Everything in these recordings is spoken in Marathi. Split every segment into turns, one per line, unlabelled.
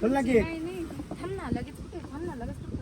चल ना केक.
नाही थांब ना लगेच कुठे थांब ना लगेच कुठे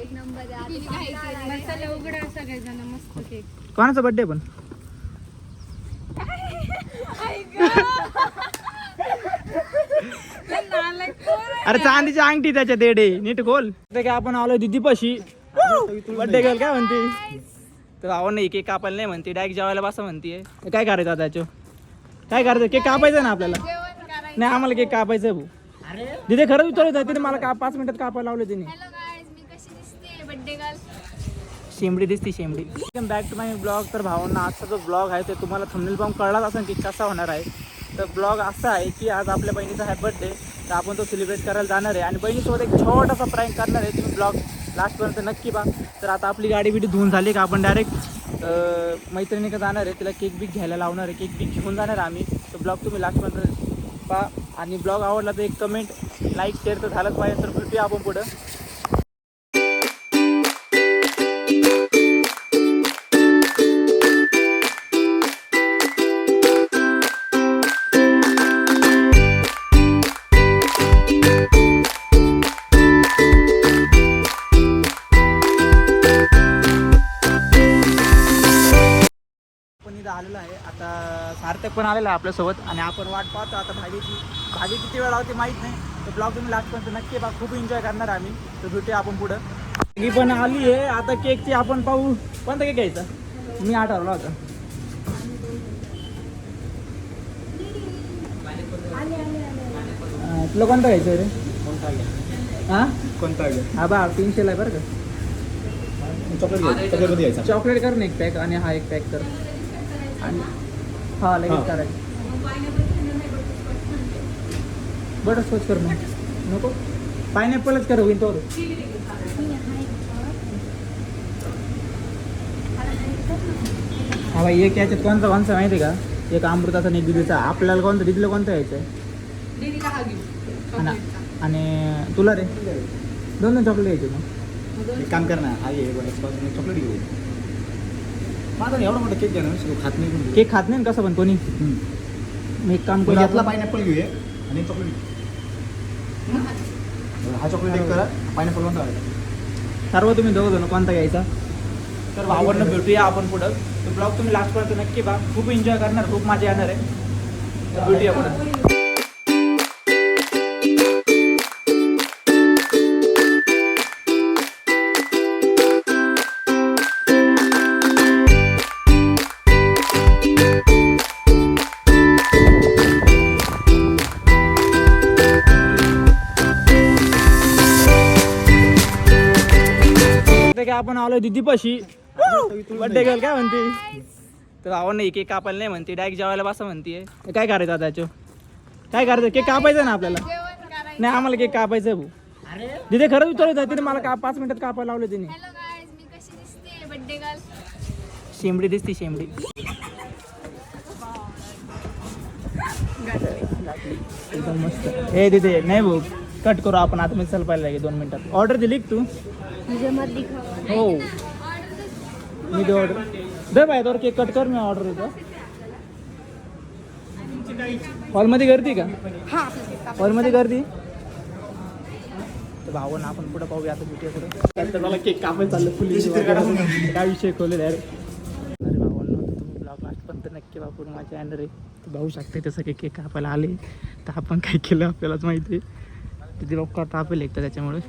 एक नंबर मसाला उघडा सगळेजण मस्त केक.
कोणाचा बर्थडे पण अरे चांदीची अंगठी त्याच्या देडे नीट खोल. ते काय आपण आलो दीदीपाशी बर्थडे गर्ल काय म्हणते तर भावानं नाही केक कापायला नाही म्हणते डायरेक्ट जेवायला बसा म्हणते. काय करायचं आता त्याचं काय करायचं केक कापायचं ना आपल्याला. नाही आम्हाला केक कापायचं भाऊ. तिथे खरंच विचारत तिथे मला 5 मिनिटात कापायला लावले तिने. शेंबडी दिसती शेंबडी. Welcome back to my blog. तर भावांना आजचा जो ब्लॉग आहे ते तुम्हाला थंबनेल पाहून कळलाच असेल की कसा होणार आहे. तर ब्लॉग असा आहे की आज आपल्या बहिणीचा आहे बर्थडे तर आपण तो सेलिब्रेट करायला जाणार आहे आणि बहिणीसोबत एक छोटासा प्रँक करणार आहे. तुम्ही ब्लॉग लास्टपर्यंत नक्की पहा. तर आता आपली गाडी बिडी धुवून झाली का आपण डायरेक्ट मैत्रिणीकडे जाणार आहे. तिला केक बिक घ्यायला लावणार आहे. केक बिक घेऊन जाणार आहे आम्ही. तर ब्लॉग तुम्ही लास्टपर्यंत पहा आणि ब्लॉग आवडला तर एक कमेंट लाईक शेअर तर झालंच पाहिजे. तर भेटूया आपण पुढं. आलेला आहे आता सार्थक पण आलेला आहे आपल्यासोबत आणि आपण वाट पाहतो आता भाजी किती वेळ लावते माहीत नाही. तर ब्लॉग तुम्ही लास्टपर्यंत नक्की बघा. खूप एन्जॉय करणार आम्ही. तर भेटूया आपण पुढं. ही पण आली आहे आता केकची आपण पाहू. कोणता केक घ्यायचा मी आठवला होता. तुला कोणता घ्यायचं रे हां
कोणता
हा बा 300 ला आहे बरं का. चॉकलेट कर ना एक पॅक आणि हा एक पॅक कर आणि हा लगेच करायचं. बटरस्कॉच कर मग नको पायनॅपलच कर होईल तो. हा भाई एक याच्यात कोणता माहिती आहे का. एक अमृताचा आणि एक दिदीचा. आपल्याला कोणता दिदीला कोणता घ्यायचं आहे आणि तुला रे 2 चॉकलेट घ्यायचे मग.
एक काम कर ना हा ये चॉकलेट घेऊ. माझा एवढा मोठा केक घ्या ना खात नाही.
केक खात नाही कसं पण कोणी. मी एक काम करू
यातला पायनॅपल घेऊया आणि चॉकलेट हा चॉकलेट एक करा पायनॅपल कोणता
सर्व तुम्ही दोघं जण कोणता घ्यायचा. तर भावांना भेटूया आपण पुढं. तर ब्लॉग तुम्ही लास्टपर्यंत नक्की बघा. खूप एन्जॉय करणार. खूप मजा येणार आहे. तर भेटूया पुढं. आपण आलो दीदीपाशी बर्थडे गर्ल काय म्हणते तर भावानं नाही केक कापायला नाही म्हणते डायरेक्ट जेवायला बसा म्हणते. काय करायचं आता त्याचं काय करायचं केक कापायचं ना आपल्याला. नाही आम्हाला केक कापायचं भाऊ. तिथे खरंच विचारत तिने मला 5 मिनिटात कापायला लावले तिने. शेंबडी दिसती शेंबडी. एकदम मस्त. हे तिथे नाही भाऊ कट करू आपण आता. मी चल पाहिजे 2 मिनिटात. ऑर्डर दिली तू हो मी दे ऑर्डर दे बाय तर केक कट कर. मी ऑर्डर देतो. हॉलमध्ये गर्दी का हॉलमध्ये गर्दी. तर भावांना आपण पुढे पाहूया आता भेटूया पुढे. मला केक कापायला चाललं फुली काय विषय खोले अरे भावांना तुम्ही ब्लॉग लास्टपर्यंत नक्की वापरून माझ्या येणार आहे. तर भाऊ शकते तसं की केक कापायला आले तर आपण काय केलं आपल्यालाच माहिती आहे. तिथे लोक टापेल एक तर त्याच्यामुळे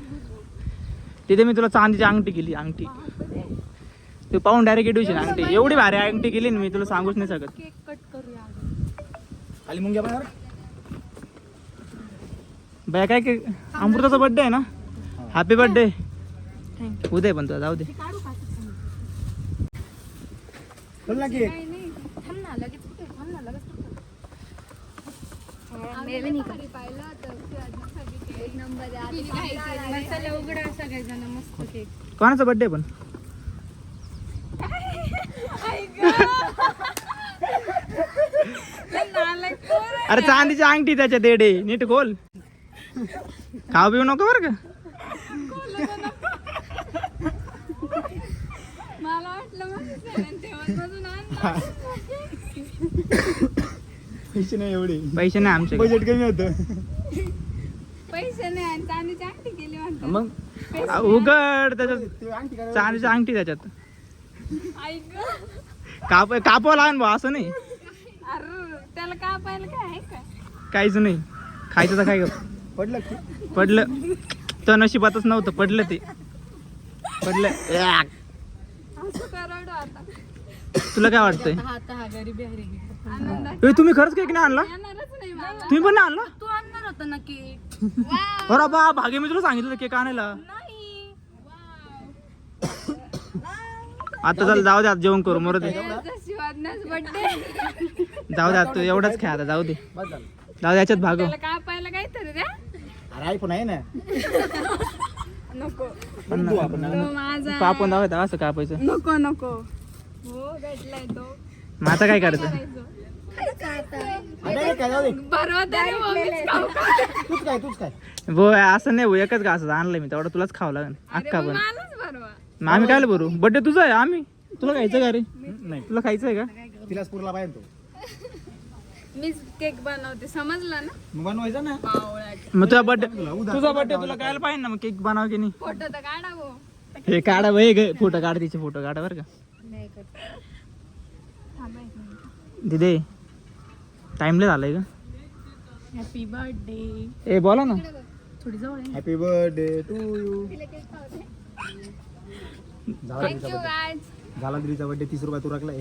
तिथे मी तुला चांदीची अंगठी केली. अंगठी तू पाहून डायरेक्ट येऊशी अंगठी. एवढी भारी अंगठी केली ना मी तुला सांगूच नाही शकत.
केक कट करूया
खाली मुंग्या पण
बाय काय की अमृताचा बर्थडे आहे ना. Happy birthday. उद्या पण तुला जाऊ दे.
चल ना केक.
थांब ना लगेच कुठे थांब ना लगेच कुठे एक नंबर मसाला उघडा सगळेजण मस्त केक.
कोणाचा बर्थडे पण अरे चांदीची अंगठी त्याच्या देडे नीट खोल. खाऊ पिऊ नको बरं का.
मला वाटलं
पैसे नाही एवढे,
पैसे नाही आमचे.
बजेट कमी होतं.
पैसे नाही आणि चांदीची अंगठी केली म्हणतात.
मग उघड त्याच्यात
ते अंगठी काय
चांदीची अंगठी त्याच्यात
ऐक
कापावं लागेल भाऊ, असं नाही
अरे त्याला का पाहिलं काय आहे का?
काहीच नाही. खायचं तर काय गं?
पडलं की?
पडलं तर नशिबातच नव्हतं, पडलं ते पडलं. याक.
असं करडो आता.
तुला काय वाटतंय?
हा गरीबी हरी आनंद
ए, तुम्ही खरंच केक नाही आणला?
येणारच नाही मला.
तुम्ही पण नाही आणला?
तू आणणार होता नक्की.
अरे बा भागे, मी तुला सांगितलं केक आणायला.
नाही
आता चल जाऊ दे, आता जेवण करू. मरू दे,
शिवाजनाच बर्थडे.
जाऊ दे आता, एवढाच खेळ आता, जाऊ दे
बस झालं.
जाऊ दे, याच्यात भागव.
त्याला का पाहिलं काहीतरी रे.
अरे आयफोन आहे ना.
नको
पण
तू आपण
तो माझा
कापून दाखवता असं कापायचं.
नको नको हो भेटलाय तो.
मग आता काय करायचं?
अरे काय जाऊ दे.
परवा तरी मम्मीच खाऊ का?
तूच काय
हो असं नाही भाऊ, एकच घास आणलंय मी, तेवढं तुलाच खावं लागेल
अरे
अख्खा
मग
पण.
मलाच परवा.
मग आम्ही काय बरू, बड्डे तुझा आहे. आम्ही तुला खायचं का रे?
नाही,
तुला खायचं आहे का?
तिलाच पुरला पाहिजे तो.
मीच केक बनवते समजलं ना.
मग बनवायचा ना.
पावळ्यात
मग तुझा बड्डे तुझा बड्डे तुला कायला पाहिजे ना, मग केक बनव की नाही?
फोटो तर काढा गो.
हे काढा भाई, फोटो काढ, तिचे फोटो काढा बरं का. दिदे टाइमला झालंय का?
Happy birthday.
ए बोला ना.
थोडी जवळ आहे.
Happy birthday to you.
Thank you guys.
झाला दिदीचा बर्थडे, 30 रुपये तू राखलाय.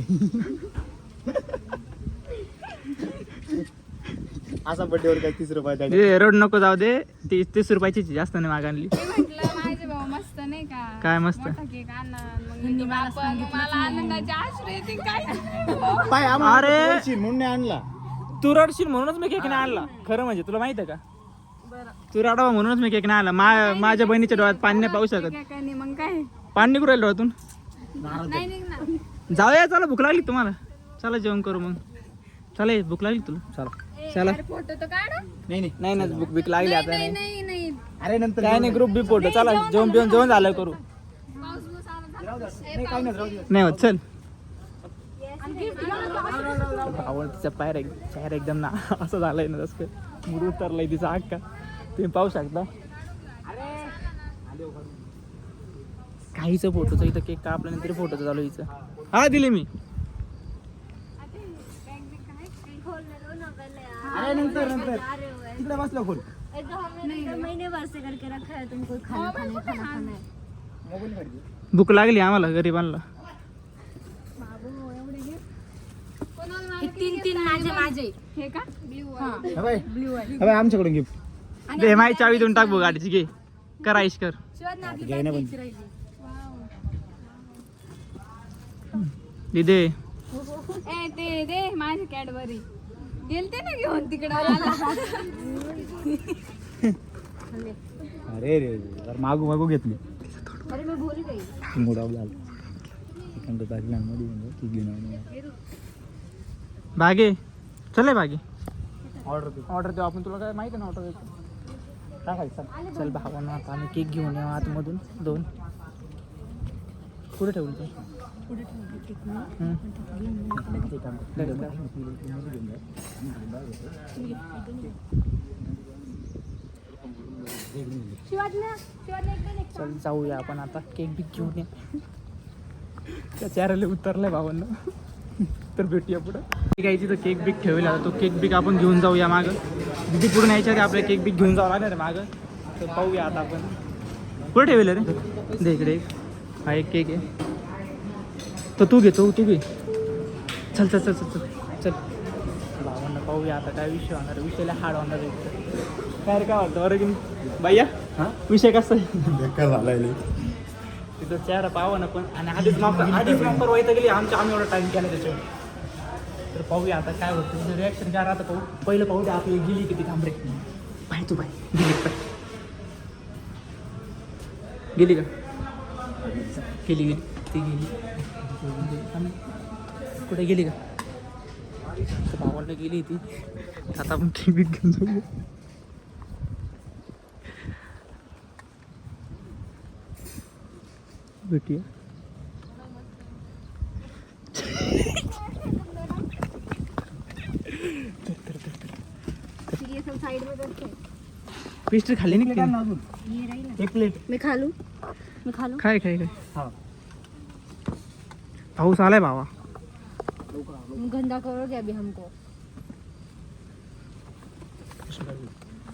असा बर्थडे वर काय 30 रुपये द्यायचे?
ए, रड नको, जाऊ दे. 30 रुपयाची जास्त नाही माग आणली.
मी म्हटलं माझे भाऊ मस्त नाही का.
काय मस्त?
मोठा केक आणा. मग मी मला आनंदाचे आश्रू येतील काय.
पाय आम्हाला
अरे.
तू बोलशील म्हणून नाही आणला.
तू रडशील म्हणूनच मी केक नाही आणला. खरं म्हणजे तुला माहित आहे का?
बरं.
तू रडावा म्हणूनच मी केक नाही आणला. माझ्या बहिणीच्या डोळ्यात पाणी नाही पाहू शकत.
काय नाही मग काय.
पाणी निघू राहिलं डोळ्यातून.
नाही निघणार.
जाऊया, चला भूक लागली तुम्हाला. चला जेवण करू मग. चला ये, भूक लागली तुला. चला चला.
अरे फोटो तर काढा.
नाही
नाही ना, भूक भीक लागली आता.
नाही
नाही
नाही नाही.
अरे नंतर
काय नाही, ग्रुप बी फोटो. चला जेवण झालं करू.
पाऊस बिऊस आला तर.
नाही काय नाही राहू दे.
नाही होत, चल.
आणि gift घेऊन जा.
आवडतीचा चेहरा एकदम ना असं झालंय ना, जसं मूड उतरलाय तिचा अक्का. तुम्ही पाहू शकता. काहीच फोटोचा इथं केक कापला नाही तरी फोटोचा चालू हिचं. हा दिले मी.
अरे नंतर तिकडे बसलो खोल.
महीने भर से करके रखा है तुमको खाना खाना खाना खाना है।
मोबाईल काढ दे.
भूक लागली आम्हाला गरीबांना.
कोणाला
हे तीन तीन माझे
हे का ब्ल्यू आहे.
हा बाय.
ब्ल्यू आहे.
हा बाय, आमच्याकडून गिफ्ट
दे माझी चावी देऊन टाक भाऊ गाडीची. घे, कर आईश कर.
घ्याय ना पण.
दिदे
ए ते दे माझी कॅडबरी. गेलते ना घेऊन तिकडे.
अरे रे यार, मागू घेतली.
अरे मैं भूल गई।
मुडाव झालं. एखादं टाकलं मध्ये म्हणजे की घेऊन
भागे, चले भागे.
ऑर्डर दे.
ऑर्डर देऊ आपण. तुला काय माहिती ना ऑर्डर देतो.
टाकायचं.
चल भावांना आता आम्ही केक घेऊन येऊ आतमधून 2. कुठे ठेवलं ते? हम्म. चल जाऊया आपण आता. केक बी घेऊन ये. त्या चेहऱ्याला उतरलाय भावांना. तर भेटूया पुढं. काही तिथं केक बिक ठेवला, तो केक बिक आपण घेऊन जाऊया मागं. दिदी पुढे न्यायच्या आधी आपल्या केक बिक घेऊन जावं लागणार आहे मागं. तर पाहूया आता आपण. कुठे ठेवलं रे? दे इकडे एक. हा एक केक आहे. तर तू घे, तू घे. चल चल चल चल चल चल. भावांना पाहूया आता काय विषय होणार. विषयाला हाड होणार आहे. काय रे, काय वाटतं बरं की नाही? भैया
हा
विषय कसा आहे?
बेकार झालाय.
तिथं चेहरा पाहावा ना पण. आणि आधीच नंबर व्हायचं गेली आम्ही एवढा टाइम केला त्याच्यावर. तर पाहूया आता काय होतं. तुझं रिॲक्शन काय राहतं पाहू. पहिलं पाहू दे आपली गेली किती थांबरे. पाय तू पाय गेली पाय. गेली का? गेली ती गेली. कुठे गेली का? भावाला गेली ती. आता आपण टी घेऊन जाऊ. भेटूया.
साइड में करते हैं।
पेस्ट्री खाल्ली नाही का?
अजून
ये रही ना।
एक प्लेट.
मैं खा लूं? मैं खा लूं?
काय काय काय
हा.
पाऊस आलाय भावा.
गंदा करोगे अभी हमको.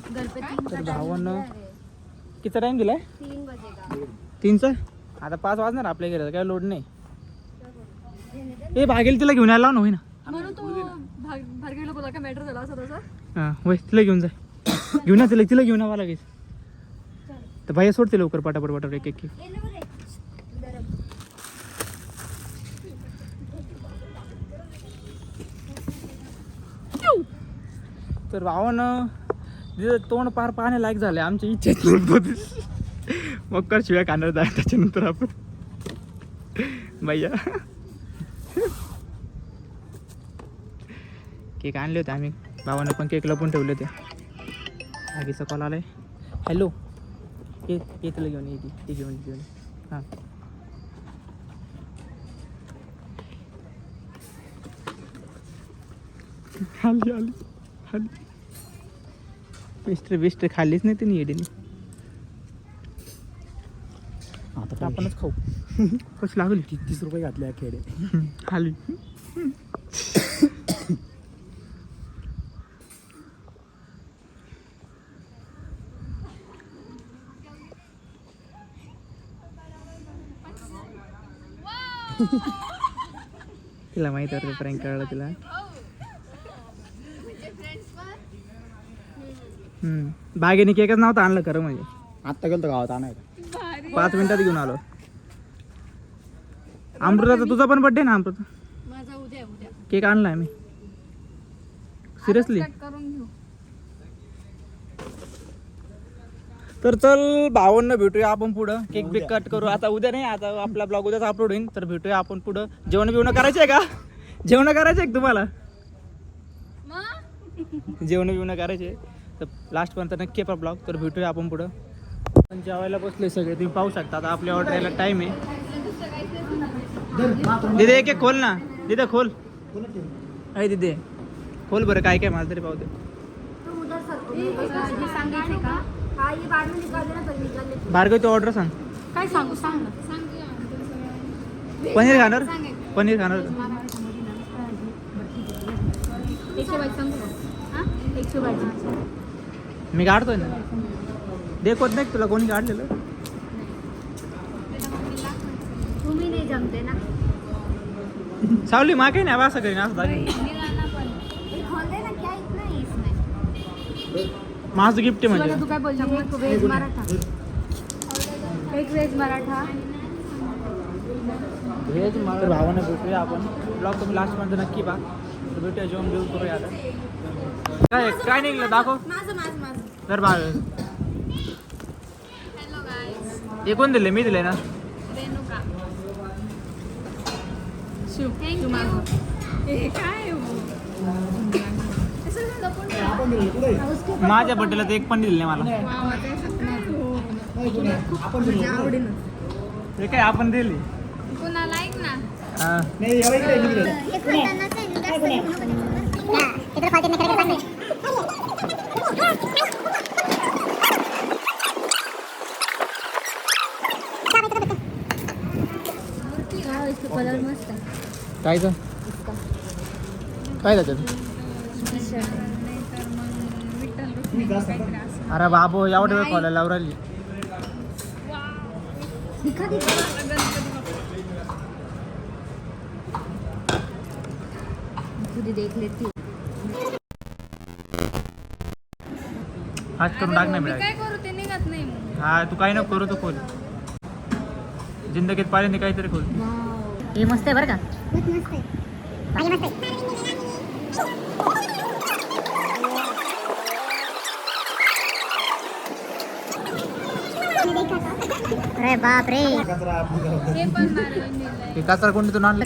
घर पे 3 का
भावांनो.
टाइम है.
किती टाइम दिलाय?
3 बजेगा.
3चा. आता 5 वाजणार आपल्या घरी काय लोड नाही. ए भागेल तिला घेऊन यायला ना होईना.
म्हणून तो बाहेर गेलो बोला का मॅटर झाला असं तसं.
हां होय तिला घेऊन जाय. घेऊन या तिला घेऊन यावं लागेल. तर भाई सोडते लवकर पटापट पटापट एक एक.
ये लो रे. इधर अब.
तर भावानं तिथं तोंड पार पाहण्या लायक झालंय. आमच्या इच्छेत मकर शिवाय खाणार जाय त्याच्यानंतर आपण भैया केक आणले होते आम्ही. भावानं पण केक लपून ठेवले होते. आगीचा कॉल आलाय. हॅलो ये तुला घेऊन ये ती घेऊन हां आली पेस्ट्री खाल्लीच नाही तिने येडीने.
आता
आपणच खाऊ. कशी लागली
30 रुपये घातले खेडे.
खाली. तिला माहित आहे प्रँक कळलं तिला. बागेने केकच नव्हता आणलं खरं म्हणजे.
आत्ता गेलो गावात आणायला.
5 मिनिटात घेऊन आलो. अमृताचा तुझा पण बर्थडे ना अमृता.
माझा उद्या
केक आणलाय मी सिरियसली.
कट करून घेऊ.
तर चल भावांना भेटूया आपण पुढं. केक बिक कट करू. आता उद्या नाही, आता आपला ब्लॉग उद्याच अपलोड होईल. तर भेटूया आपण पुढं. जेवण बिवणं करायचं आहे का? जेवण करायचं आहे तुम्हाला? जेवण बिवणं करायचे तर लास्टपर्यंत नक्की आपला ब्लॉग. तर भेटूया आपण पुढं. पण जेवायला बसले सगळे तुम्ही पाहू शकता. आता आपल्या ऑर्डर यायला टाईम आहे. दिदे एक एक खोल ना. दिदे खोल. अरे दिदे खोल बरं. काय काय मला तरी पाहू दे.
तुम उधर सर ये सांगायचे का? हाँ ये बाद में निकाल देना पर निकाल ले.
भार्गव तू ऑर्डर सांग.
काय सांगू सांग ना.
पनीर खाणार? पनीर खाणार?
100 बाई सांगू का? हां 100 बाई.
मी काढतोय ना. देखवत नाही तुला कोणी काढलेलं?
तुम्ही नहीं जमते ना.
सावली मा काही नाही असं करीन असं दाखवीन.
ये खोल देना. क्या इतना है इसमें?
माझं गिफ्ट आहे
शिवाला
म्हणजे.
तू काय बोलली?
एक वेज मराठा. एक वेज मराठा.
तर भावानं भेटूया आपण. ब्लॉग तुम्ही लास्टपर्यंत नक्की पहा. तर भेटूया जेवण बिवून करूया आता. काय काय निघलं दाखव.
माझं
तर भाव
हॅलो गाईस.
हे कोण दिले? मी दिले ना.
रेणुका. शिव थँक्यू. हे काय
माझ्या बड्डेला तर एक पण दिले नाही मला. हे काय आपण दिली.
कुणाला ऐक ना.
हां.
नाही एवढं इकडे निघलं.
ये खतरनाक है. निकाल दे. इधर फाटे में खड़े कर. इसका कलर मस्त है.
कायचं काय त्याच्यात?
नाहीतर मग विठ्ठल रुक्मिणी काहीतरी असं.
अरे बाबू एवढं वेळ खोलायला लावून राहिली.
दिखा दिखा. खुद ही देख लेती हूँ.
हात करून टाक नाही
मी
मिळाली.
काय करू ते निघत नाही मग.
हा तू काही नको करू तो खोल. जिंदगीत पाहिजे काहीतरी खोल.
ये मस्त है बरं का. बहुत मस्त है. पाणी मस्त है. अरे बाप रे.
कचरा आपण करतो.
हे पण मारलं नेलंय.
हे कचरा कोणी तू आणलं?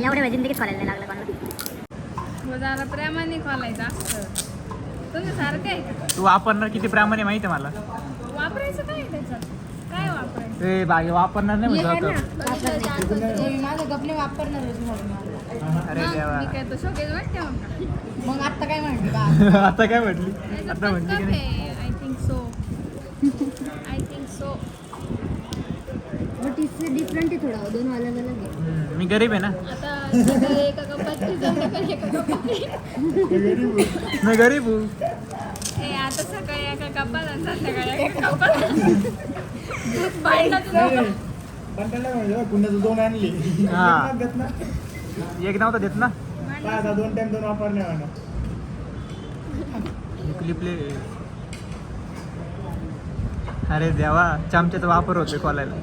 एवढ्या जिंदगीत खोलायला लागला कोणाला.
जरा प्रेमाने खोलायचं असतं. तुम्ही सारखं आहे का?
तू वापरणार किती प्रमाणे माहिती आहे मला.
वापरायचं काय त्याच्यात? काय वापरायचं
ए बागे वापरणार नाही
हे आहे
म्हणतो
ना, वापरणे.
माझं गपने वापरणार
अरे देवा
मी काय तो शोकेस वाटते
मग आता काय म्हणते बा
आता काय म्हटली आता म्हटली की नाही
I think so I think so
but इससे डिफरेंट आहे थोडा दोन अलग अलग आहे.
मी गरीब आहे ना
आता सकाळी एका कपात संध्याकाळी एका कपात
मी गरीब हूँ
हे आता सकाळी एका कपात आणि संध्याकाळी एका कपात
कंटाळा म्हणजे कुंडाचं 2 आणली
हा.
देत ना
एक नव्हता देत ना
काय आता 2 टाइम 2 वापरणे म्हणा
क्लिपले अरे देवा चमच्याचा वापर होतो खोलायला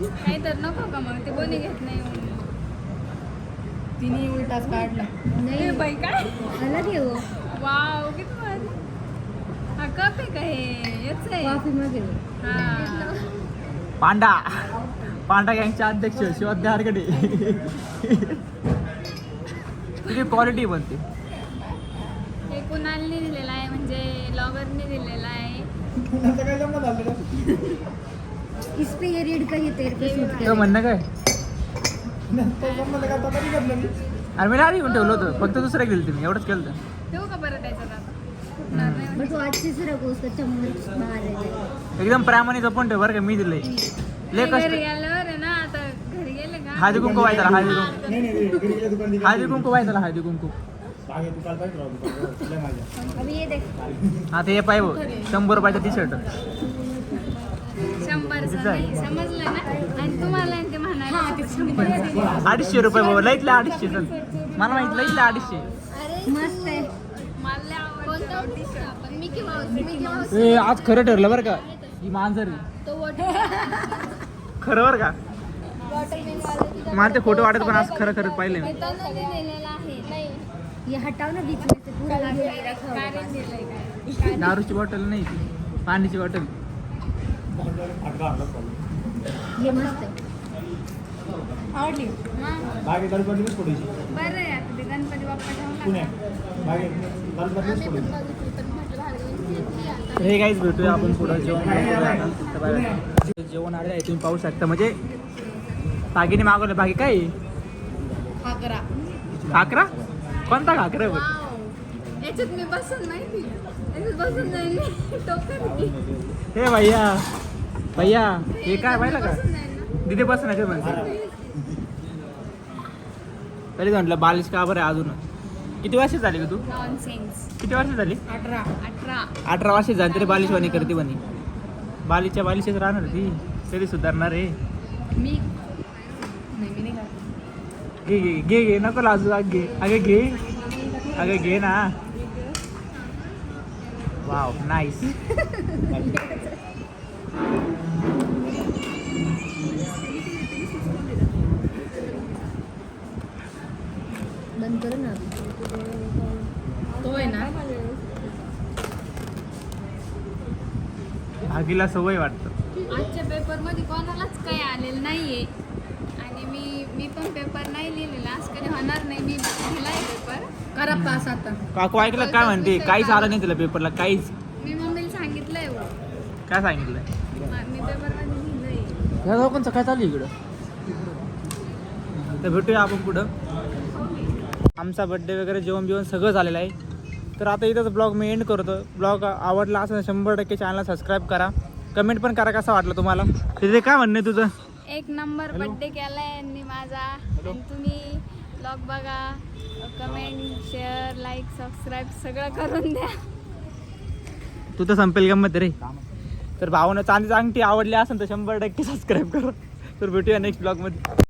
काही तर नको का मग ते कोणी घेत नाही
तिने उलटाच काढला
हे
नाही
बाई काय
अलग आहे वो
वाव किती भारी हा कप आहे का हे याच आहे
कॉफी मध्ये
हा
पांडा पांडा गँगचे अध्यक्ष शिवाध्या हरगडे तुझी क्वालिटी बनते
हे कुणालने दिलेला आहे म्हणजे लॉगरने दिलेला आहे
कुणाचं काय जमलं झालं
इस पे ये रीड का ये तेरे पे सूट
तो
करेगा.
म्हणणं काय
तो जमलं का तरी घेतलं मी
अरे मी आधी पण ठेवलं होतं फक्त दुसरं गेलं तुम्ही एवढंच केलं होतं.
ठेवू का परत त्याच्यात आता फुटणार नाही म्हणजे.
बट वो अच्छे से रखो उसका चम्मच बाहर है.
एकदम प्रामाणिक जपून ठेव बरं का मी दिलंय लय
घरी
कष्ट
गेल्यावर आहे ना आता घरी गेले का
हळदी कुंकू व्हायचा हळदी कुंकू
नाही नाही घरी गेल्या दुकान
हळदी कुंकू व्हायचा हळदी कुंकू
बागे तू काल पाहिजे राहू दुकान तुला माझ्या
अभी ये देख
आता हे पाहिजे 100 रुपयाचा टी शर्ट
100चं नाही समजलं ना आणि तुम्हाला ते म्हणायला 100
250 रुपये बाबा लईतले 250 चल मला माहित लईतले 250
मस्त है.
मला आवडतं आपण मिकी माऊस
ए आज खरं ठरलं बरं का ही मांजर आहे.
तो वॉटर
खरं बरं का
वॉटर
मला ते फोटो वाटत पण आज खरं खरं पाहिलं मी
दिलेला आहे नाही
ये हटाओ ना बीच में से पूरा हाथ नहीं रखा होगा.
कारण दिलंय काय
दारूची बॉटल नाही ती पाण्याची बॉटल
फाटका आणला चालू
ये मस्त है.
आवडली
बागे गणपतीच फोडायची
बरं आहे आता ते गणपती बाप्पा ठेवून
पुण्यात बागे गणपतीच फोडायची
हे काहीच भेटूया आपण पुढं जेवण आले आहे तुम्ही पाहू शकता म्हणजे बागीने मागवलं बाकी काय आहे? खाकरा कोणता खाकरा आहे बरं?
वाव. याच्यात मी बसून माहिती याच्यात बसून जाईल मी टोकर
हे भैया भैया हे काय पाहिलं का
बसून जाईल ना
दिदी बस ना म्हणते तरी म्हटलं बालिश का बरं आहे अजून किती वर्ष झाली का तू
नॉनसेन्स
किती वर्ष झाली
18
18 वर्ष झाली तरी बालिशवाणी करते म्हणे बालिशच्या बालिशच राहणार ती कधी सुधारणार आहे
मी
घे घे घे घे नको लाजू घे अगं घे अगं घे ना वाव नाईस
बंद करो ना.
तो आहे ना
भागीला सवय वाटतं
आजच्या पेपरमध्ये कोणालाच काही आलेलं नाहीये आणि मी पण पेपर नाही लिहिलेला असं कधी होणार नाही मी लिहिलाय पेपर करा पास आता
काकू ऐकलं काय म्हणते काहीच आलं नाही तुला पेपरला काहीच
मी मम्मीला सांगितलंय हो.
काय सांगितलंय
मी पेपरमध्ये लिहिलंय
ह्या लोकांचं काय चालू आहे इकडं तर भेटूया आपण पुढं आमचा बड्डे वगैरे जेवण बिवण सगळं झालेलं आहे तर आता इथंच ब्लॉग मी एंड करतो ब्लॉग आवडला असेल 100% चॅनलला सबस्क्राईब करा कमेंट पण करा कसा वाटलं तुम्हाला तिथे काय म्हणणं आहे तुझं
एक नंबर बर्थडे केलाय यांनी माझा आणि तुम्ही ब्लॉग बघा कमेंट शेअर लाईक सबस्क्राईब सगळं करून द्या
तू तर संपेल गंमत रे तर भावनं चांदीची अंगठी आवडली असेल तर 100% सबस्क्राईब करा तर भेटूया नेक्स्ट ब्लॉगमध्ये